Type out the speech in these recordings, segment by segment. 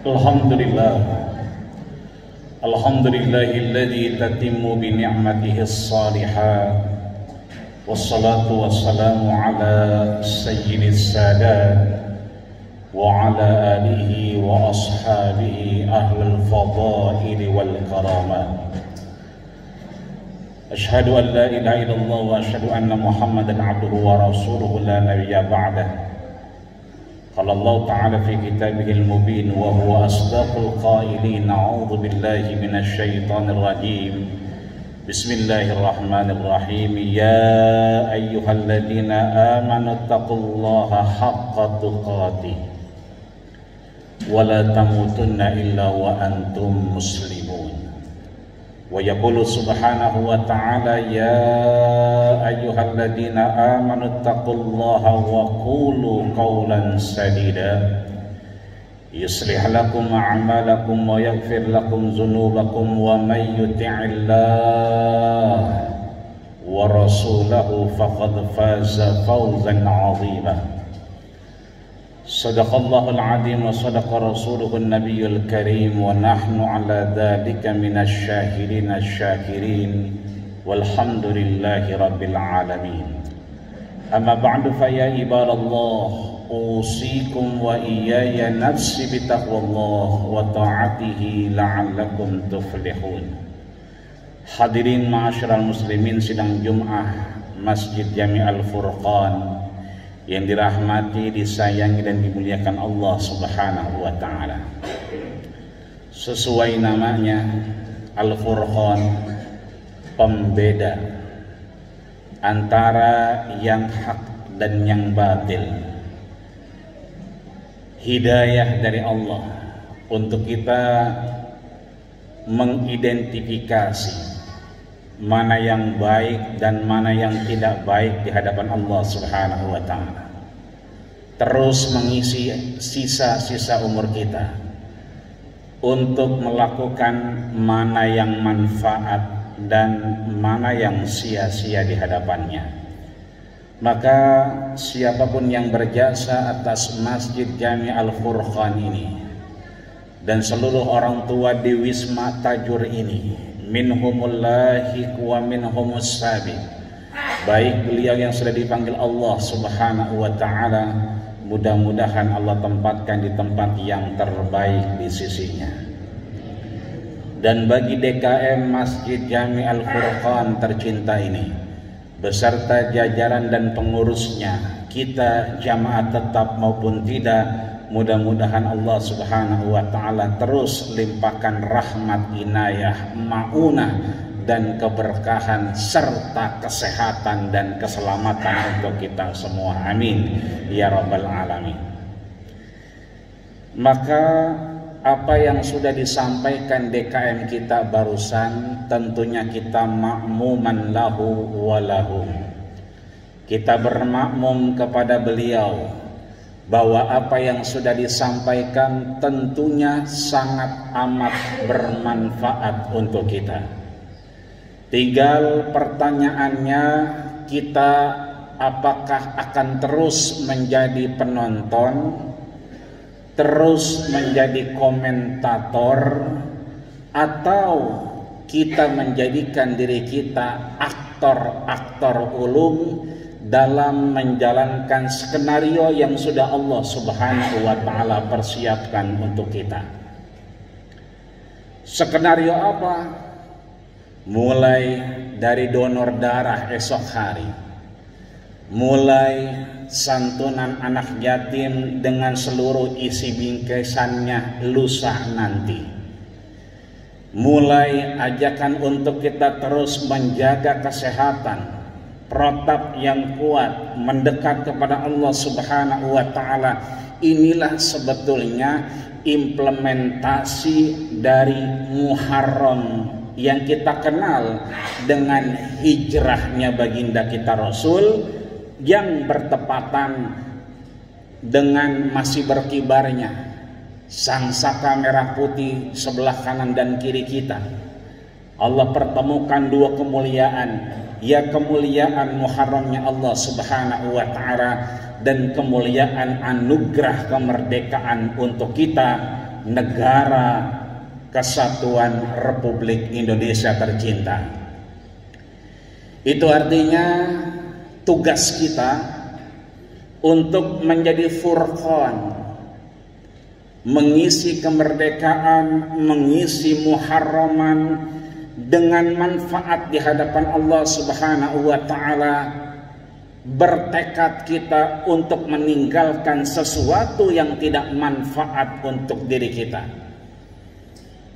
Alhamdulillah. Alhamdulillahilladzi tatimmu bi ni'matihis shalihat. Wassalatu wassalamu ala sayyidis sadat wa ala alihi wa ashabihi ahlul fadail wal karamat. Asyhadu an la ilaha illallah wa asyhadu anna Muhammadan abduhu wa rasuluhu la nabiyya ba'dah. Qala Allah Ta'ala fi kitabihil mubin wa huwa asdaqul qailin. A'udzu billahi minasy syaithanir rajim. Bismillahirrahmanirrahim. Ya ayyuhalladzina amanu taqullaha haqqa tuqatih wa la tamutunna illa wa antum muslimun. Wa yaqulu subhanahu wa ta'ala ya ayyuhalladzina amanu taqullaha wa qulu qawlan sadida yuslih lakum a'malakum wa yaghfir lakum dzunubakum wa may yuti'illah wa rasulahu faqad faza fawzan 'azima. Sadaqallahul azim wa sadaqa rasuluhun nabiyyul karim wa nahnu ala dzalika minasy syahidin asy-syakirin walhamdulillahi rabbil alamin. Amma ba'du fa ya ibadallah usikum wa iyaya nafsi bitaqwallah wa ta'atihi la'allakum tuflihun. Hadirin ma'asyiral muslimin sidang Jum'ah Masjid Jami' Al-Furqan yang dirahmati, disayangi dan dimuliakan Allah Subhanahu wa ta'ala. Sesuai namanya, Al-Furqan, pembeda antara yang hak dan yang batil. Hidayah dari Allah untuk kita mengidentifikasi mana yang baik dan mana yang tidak baik di hadapan Allah Subhanahu wa ta'ala. Terus mengisi sisa-sisa umur kita untuk melakukan mana yang manfaat dan mana yang sia-sia di hadapannya. Maka siapapun yang berjasa atas Masjid Jami' Al-Furqan ini dan seluruh orang tua di Wisma Tajur ini, minhumul lahiq wa minhumus sabiq, baik beliau yang sudah dipanggil Allah Subhanahu wa ta'ala, mudah-mudahan Allah tempatkan di tempat yang terbaik di sisinya. Dan bagi DKM Masjid Jami' Al-Furqan tercinta ini beserta jajaran dan pengurusnya, kita jamaah tetap maupun tidak, mudah-mudahan Allah Subhanahu wa ta'ala terus limpahkan rahmat, inayah, ma'unah dan keberkahan serta kesehatan dan keselamatan untuk kita semua. Amin ya rabbal alamin. Maka apa yang sudah disampaikan DKM kita barusan tentunya kita ma'muman lahu wa lahum. Kita bermakmum kepada beliau bahwa apa yang sudah disampaikan tentunya sangat amat bermanfaat untuk kita. Tinggal pertanyaannya, kita apakah akan terus menjadi penonton, terus menjadi komentator, atau kita menjadikan diri kita aktor-aktor ulum dalam menjalankan skenario yang sudah Allah Subhanahu wa ta'ala persiapkan untuk kita. Skenario apa? Mulai dari donor darah esok hari, mulai santunan anak yatim dengan seluruh isi bingkisannya lusa nanti, mulai ajakan untuk kita terus menjaga kesehatan, protap yang kuat, mendekat kepada Allah Subhanahu wa ta'ala. Inilah sebetulnya implementasi dari Muharram yang kita kenal dengan hijrahnya baginda kita Rasul, yang bertepatan dengan masih berkibarnya sangsaka merah putih sebelah kanan dan kiri kita. Allah pertemukan dua kemuliaan, ya kemuliaan Muharramnya Allah Subhanahu wa ta'ala dan kemuliaan anugerah kemerdekaan untuk kita negara Kesatuan Republik Indonesia tercinta. Itu artinya tugas kita untuk menjadi furqan, mengisi kemerdekaan, mengisi muharraman dengan manfaat di hadapan Allah Subhanahu wa taala. Bertekad kita untuk meninggalkan sesuatu yang tidak manfaat untuk diri kita.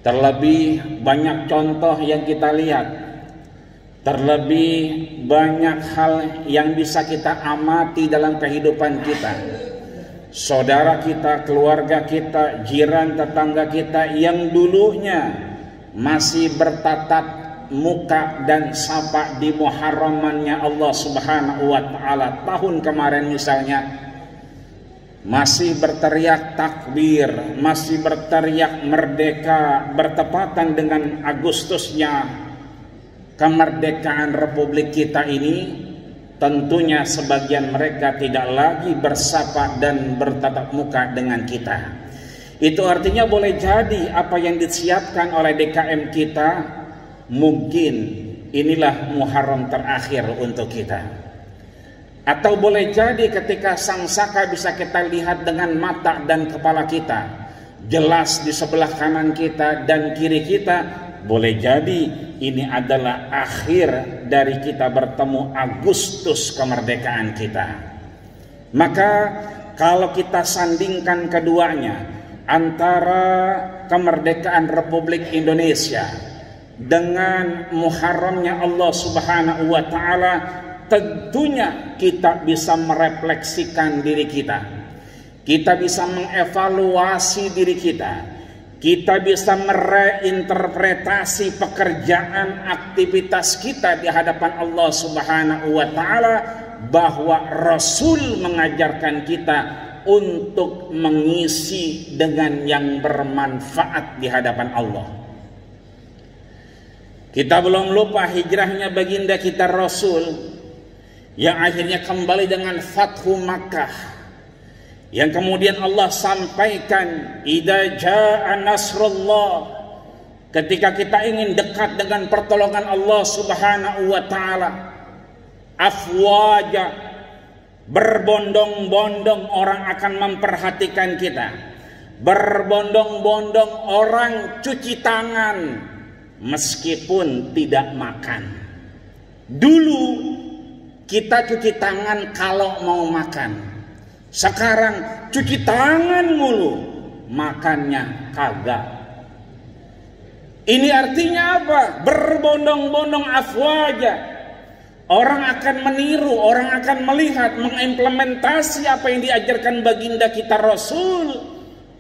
Terlebih banyak contoh yang kita lihat, terlebih banyak hal yang bisa kita amati dalam kehidupan kita. Saudara kita, keluarga kita, jiran tetangga kita yang dulunya masih bertatap muka dan sapa di muharramannya Allah Subhanahu wa taala tahun kemarin misalnya, masih berteriak takbir, masih berteriak merdeka bertepatan dengan Agustusnya kemerdekaan Republik kita ini, tentunya sebagian mereka tidak lagi bersapa dan bertatap muka dengan kita. Itu artinya boleh jadi apa yang disiapkan oleh DKM kita mungkin inilah Muharram terakhir untuk kita. Atau boleh jadi ketika sang saka bisa kita lihat dengan mata dan kepala kita, jelas di sebelah kanan kita dan kiri kita, boleh jadi ini adalah akhir dari kita bertemu Agustus kemerdekaan kita. Maka kalau kita sandingkan keduanya, antara kemerdekaan Republik Indonesia dengan muharramnya Allah Subhanahu wa taala, tentunya kita bisa merefleksikan diri kita. Kita bisa mengevaluasi diri kita. Kita bisa mereinterpretasi pekerjaan aktivitas kita di hadapan Allah Subhanahu wa taala, bahwa Rasul mengajarkan kita untuk mengisi dengan yang bermanfaat di hadapan Allah. Kita belum lupa hijrahnya baginda kita Rasul yang akhirnya kembali dengan Fathu Makkah, yang kemudian Allah sampaikan idza jaa nasrullah, ketika kita ingin dekat dengan pertolongan Allah Subhanahu wa taala, afwaja, berbondong-bondong orang akan memperhatikan kita, berbondong-bondong orang cuci tangan meskipun tidak makan. Dulu kita cuci tangan kalau mau makan, sekarang cuci tangan mulu, makannya kagak. Ini artinya apa? Berbondong-bondong afwaja. Orang akan meniru, orang akan melihat, mengimplementasi apa yang diajarkan baginda kita Rasul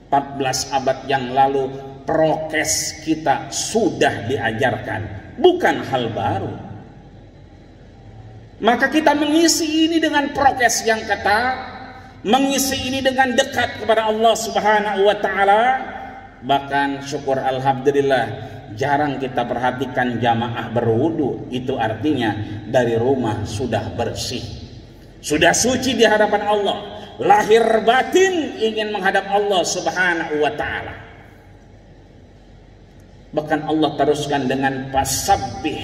14 abad yang lalu. Prokes kita sudah diajarkan, bukan hal baru. Maka kita mengisi ini dengan prokes yang ketat, mengisi ini dengan dekat kepada Allah Subhanahu wa taala. Bahkan syukur alhamdulillah jarang kita perhatikan jamaah berwudu. Itu artinya dari rumah sudah bersih, sudah suci di hadapan Allah, lahir batin ingin menghadap Allah Subhanahu wa taala. Bahkan Allah teruskan dengan fasabbih,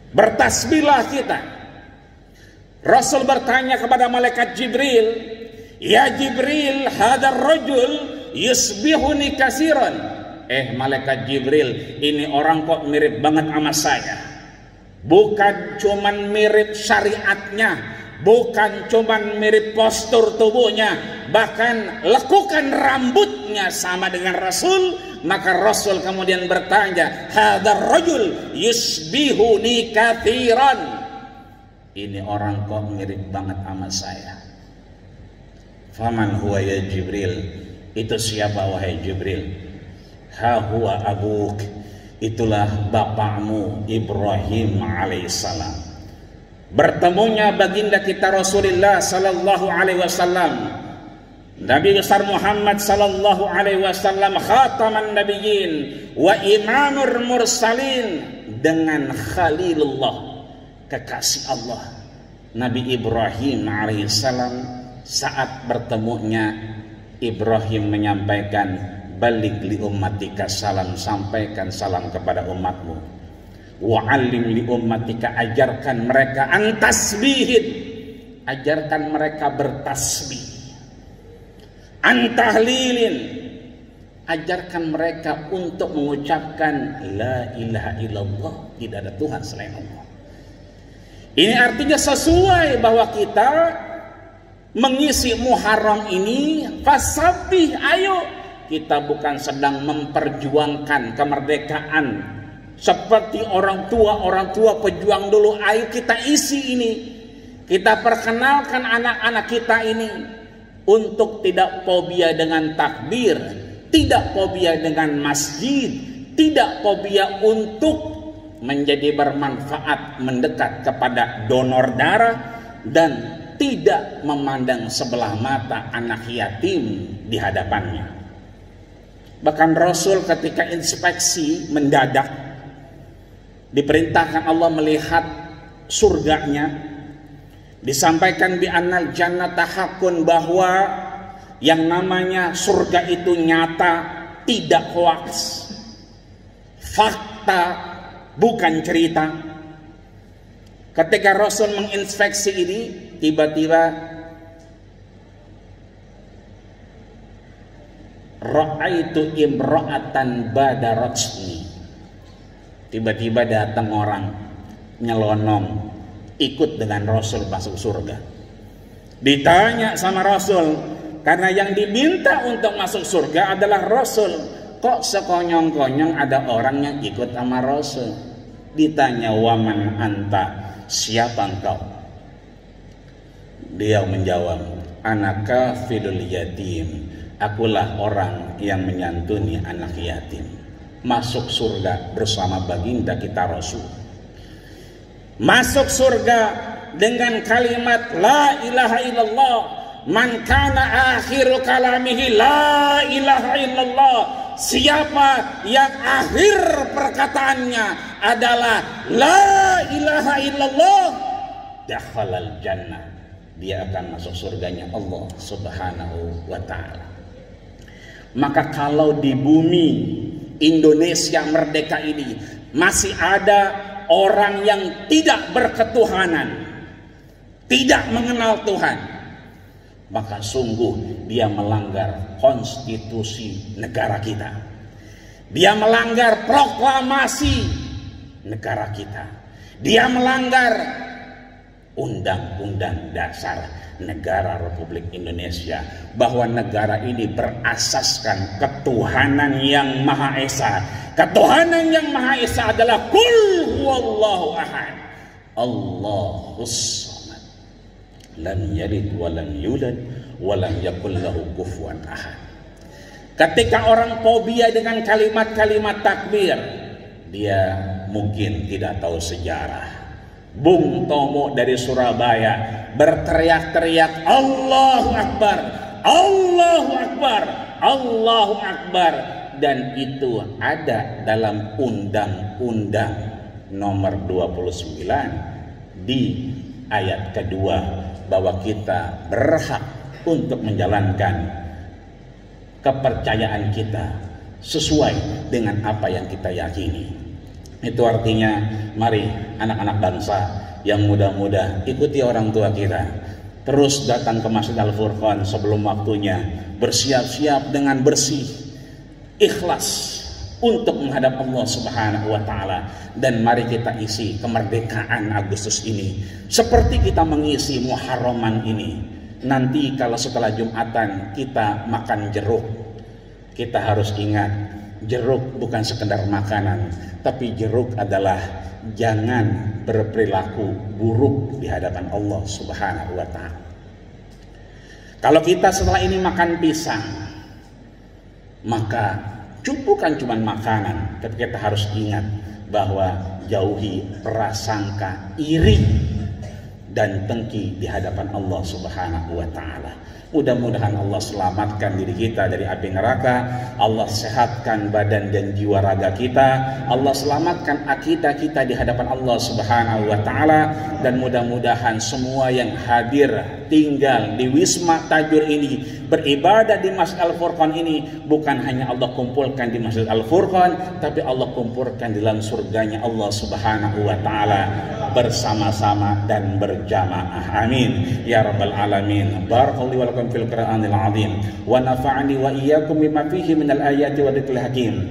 bertasbihlah kita. Rasul bertanya kepada malaikat Jibril, ya Jibril, hadar rajul yusbihuni kasiran. Malaikat Jibril, ini orang kok mirip banget sama saya. Bukan cuman mirip syariatnya, bukan cuman mirip postur tubuhnya, bahkan lekukan rambutnya sama dengan Rasul. Maka Rasul kemudian bertanya, hadzal rajul yusbihuni katsiran. Ini orang kok mirip banget sama saya. Faman huwa ya Jibril? Itu siapa wahai Jibril? Ha huwa abuk. Itulah bapakmu Ibrahim alaihissalam. Bertemunya baginda kita Rasulullah sallallahu alaihi wasallam, Nabi besar Muhammad sallallahu alaihi wasallam, khataman nabiyyin wa imamur mursalin, dengan Khalilullah, kekasih Allah, Nabi Ibrahim alaihissalam. Saat bertemunya Ibrahim menyampaikan, balik li ummatika salam, sampaikan salam kepada umatmu. Wa'allim li ummatika, ajarkan mereka antasbihin, ajarkan mereka bertasbih. Antahlilin, ajarkan mereka untuk mengucapkan la ilaha illallah, tidak ada Tuhan selain Allah. Ini artinya sesuai bahwa kita mengisi Muharram ini fasabih, ayo, kita bukan sedang memperjuangkan kemerdekaan seperti orang tua pejuang dulu. Ayo kita isi ini, kita perkenalkan anak-anak kita ini untuk tidak fobia dengan takbir, tidak fobia dengan masjid, tidak fobia untuk menjadi bermanfaat mendekat kepada donor darah, dan tidak memandang sebelah mata anak yatim di hadapannya. Bahkan Rasul ketika inspeksi mendadak, diperintahkan Allah melihat surganya, disampaikan bi annal jannata haqqun, bahwa yang namanya surga itu nyata, tidak hoaks, fakta, bukan cerita. Ketika Rasul menginspeksi ini, tiba-tiba ra'aitu imra'atan badaratni, tiba-tiba datang orang nyelonong ikut dengan Rasul masuk surga. Ditanya sama Rasul, karena yang diminta untuk masuk surga adalah Rasul, kok sekonyong-konyong ada orang yang ikut sama Rasul? Ditanya, waman anta, siapa engkau? Dia menjawab, anak kafilul yatim, akulah orang yang menyantuni anak yatim. Masuk surga bersama baginda kita Rasul. Masuk surga dengan kalimat la ilaha illallah. Man kana akhiru kalamihi la ilaha illallah. Siapa yang akhir perkataannya adalah la ilaha illallah, dakhalal jannah, dia akan masuk surganya Allah Subhanahu wa ta'ala. Maka kalau di bumi Indonesia merdeka ini masih ada orang yang tidak berketuhanan, tidak mengenal Tuhan, maka sungguh dia melanggar konstitusi negara kita. Dia melanggar proklamasi negara kita. Dia melanggar Undang-Undang Dasar Negara Republik Indonesia, bahwa negara ini berasaskan ketuhanan yang Maha Esa. Ketuhanan yang Maha Esa adalah Qul huwallahu ahad, Allahus samad, lam yalid wa lam yulad wa lam yakul lahu kufuwan ahad. Ketika orang fobia dengan kalimat-kalimat takbir, dia mungkin tidak tahu sejarah. Bung Tomo dari Surabaya berteriak-teriak Allahu Akbar, Allahu Akbar, Allahu Akbar, dan itu ada dalam Undang-Undang nomor 29 di ayat kedua, bahwa kita berhak untuk menjalankan kepercayaan kita sesuai dengan apa yang kita yakini. Itu artinya, mari anak-anak bangsa yang muda-muda ikuti orang tua kita, terus datang ke Masjid Al-Furqan sebelum waktunya, bersiap-siap dengan bersih, ikhlas untuk menghadap Allah Subhanahu wa ta'ala. Dan mari kita isi kemerdekaan Agustus ini seperti kita mengisi Muharraman ini. Nanti kalau setelah Jumatan kita makan jeruk, kita harus ingat, jeruk bukan sekedar makanan, tapi jeruk adalah jangan berperilaku buruk di hadapan Allah Subhanahu wa ta'ala. Kalau kita setelah ini makan pisang, maka bukan cuma makanan, tapi kita harus ingat bahwa jauhi prasangka iri dan dengki di hadapan Allah Subhanahu wa ta'ala. Mudah-mudahan Allah selamatkan diri kita dari api neraka, Allah sehatkan badan dan jiwa raga kita, Allah selamatkan akidah kita di hadapan Allah Subhanahu wa ta'ala. Dan mudah-mudahan semua yang hadir tinggal di Wisma Tajur ini Beribadah di Masjid Al-Furqan ini bukan hanya Allah kumpulkan di Masjid Al-Furqan, tapi Allah kumpulkan di dalam surganya Allah Subhanahu wa taala bersama-sama dan berjamaah. Amin ya rabbal alamin. Barakallahu wa lakum fil Qur'anil azim wa nafa'ani wa iyyakum bima fihi minal ayati wa dzikril hakim.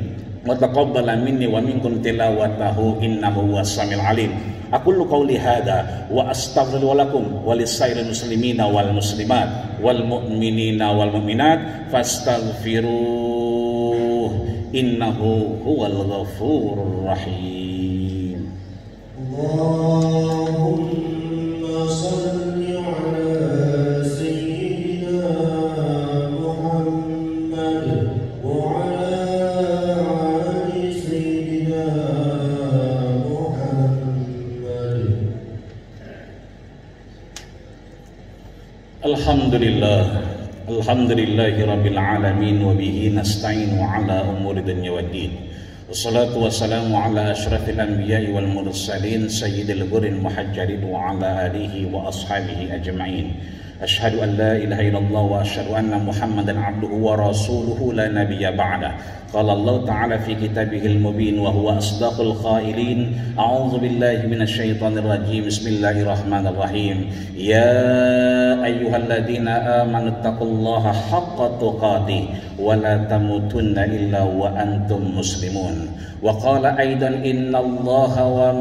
Wa taqabbala minni wa minkum tilawatahu innahu was-sami'ul alim. Aqulu qawli hadza wa astaghfiru lakum wa lisairil muslimina wal muslimat wal mu'minina wal mu'minat fastaghfiruh innahu huwal ghafurur rahim. Allahumma shalli ala sayyidina Muhammad wa ala ali sayyidina Muhammad. Alhamdulillahi rabbil alamin wa bihi nasta'inu ala umuri dunya waddin. Wassalatu wassalamu ala asyrafil anbiya'i wal mursalin sayyidil ghurril muhajjalin wa ala alihi wa ashabihi ajma'in. Asyhadu an la ilaha illallah wa asyhadu anna Muhammadan abduhu wa rasuluhu la nabiyya ba'da. Qala Allah ta'ala fi kitabihil mubin wa huwa asdaqul qailin. A'udzu billahi minasyaitonir rajim. Bismillahirrahmanirrahim. Ya ayyuhalladzina amanu taqullaha haqqa tuqatih wa la tamutunna illa wa antum muslimun. Wa qala aidan innallaha wa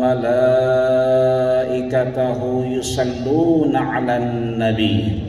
malaikatahu yusalluna 'alan nabi.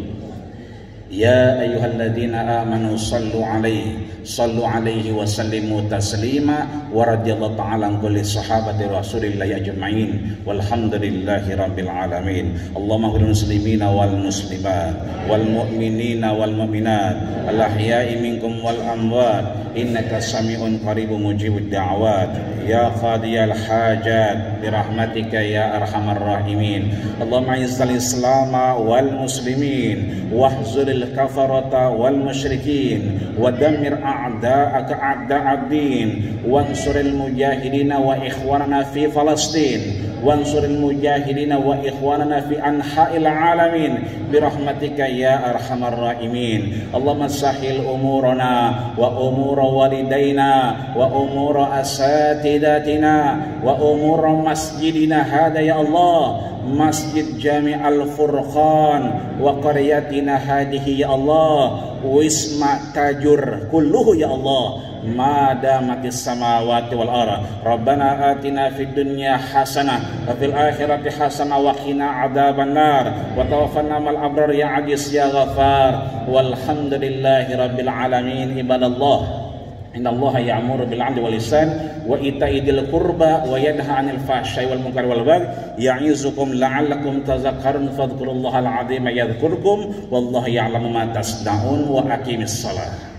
Ya ayyuhalladzina amanu sallu alaihi wa sallimu taslima wa radhiyallahu ta'ala an kulli sahabati rasulillahi ajma'in walhamdulillahi rabbil alamin. Allahumma ighfir muslimina wal muslimat wal mu'minina wal mu'minat al ahya'i minkum wal amwat innaka sami'un qaribun mujibud da'awat ya qadiyal hajat birahmatika ya arhamar rahimin. Allahumma izzil islama wal muslimin wahzuril kafarata wal musyrikin wa dammir a'da'aka a'da'ad-din wansuril mujahidina wa ikhwanana fi Falastin wansuril mujahidina wa ikhwanana fi anha'il alamin birahmatika ya arhamar rahimin. Allahumma sahhil umurana wa umura walidaina wa umura asatidatina wa umura masjidina hada ya Allah, Masjid Jami' Al-Furqan wa qaryatina hadihi ya Allah, wisma tajur kulluhu ya Allah, madamatis samawati wal ardh. Rabbana atina fid dunya hasanah wa fil akhirati hasanah wa qina adzabannar wa tawaffana mal abrar ya aziz ya ghafar. Walhamdulillahi rabbil alamin. Ibadallah, innallaha ya'muru bil 'adli wal ihsan wa ita'i dzil qurba wa yanha 'anil fahsya'i wal munkari wal baghi ya'izukum la'allakum tadhakkarun fadhkurullahal 'azima yadhkurkum wallahu ya'lamu ma tasna'un wa aqimis shalah.